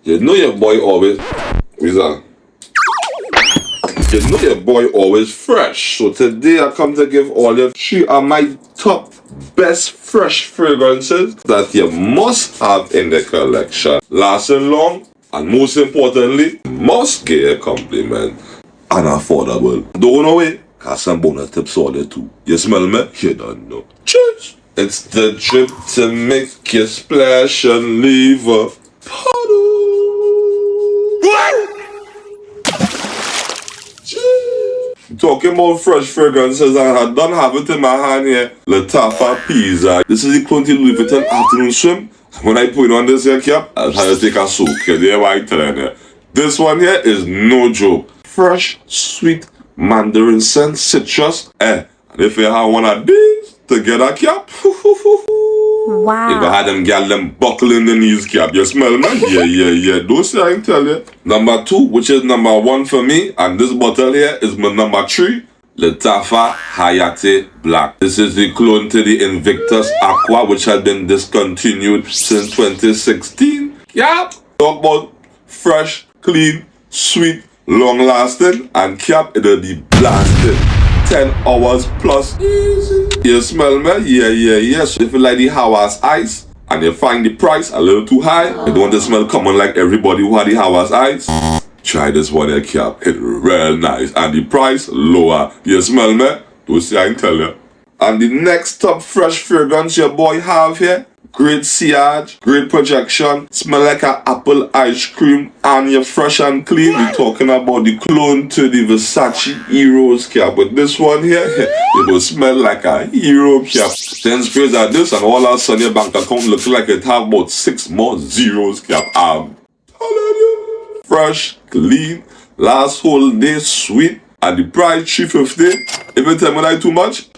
You know your boy always, you know your boy always fresh. So today I come to give all you 3 of my top best fresh fragrances that you must have in the collection. Lasting long, and most importantly, must get a compliment. And affordable. Don't know it, cause some bonus tips all there too. You smell me? You don't know. Cheers! It's the drip to make you splash and leave a puddle. Talking about fresh fragrances, and I don't have it in my hand here. Latafa Pizza. This is the Clone Louis Vuitton afternoon swim. When I put on this here cap, I'll try to take a soak. Yeah, why telling you? This one here is no joke. Fresh, sweet, mandarin scent, citrus. And if you have one of these to get a cap, wow. You gonna have them gal them buckling the knees cap. You smell me? Yeah. Don't say I can tell you. Number 2, which is number 1 for me, and this bottle here is my number 3. Latafa Hayate Black. This is the clone to the Invictus Aqua, which has been discontinued since 2016. Yeah. Talk about fresh, clean, sweet, long lasting, and cap it'll be blasted. 10 hours plus. Easy. You smell me? Yeah. So if you like the Hawas Ice and you find the price a little too high, you don't want the smell common like everybody who had the Hawas Ice, try this one here, cap. It's real nice. And the price lower. You smell me? Don't say I can tell you. And the next top fresh fragrance your boy have here. Great sillage, great projection, smell like an apple ice cream, and you're fresh and clean. We're talking about the clone to the Versace Heroes cap. But this one here, it will smell like a hero cap. 10 sprays at this, and all of a sudden your bank account looks like it have about 6 more zeros cap. I'm telling you. Fresh, clean, last whole day, sweet, and the price $350. If you tell me that too much,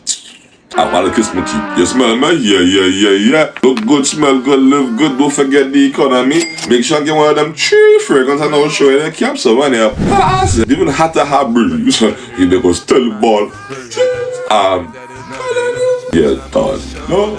I wanna kiss my teeth. You smell me? Yeah. Look good, smell good, live good. Don't forget the economy. Make sure I get one of them 3 fragrances and I'll show you the cap. So when you pass, even had to have breeze. You go still ball. Yeah, done. No.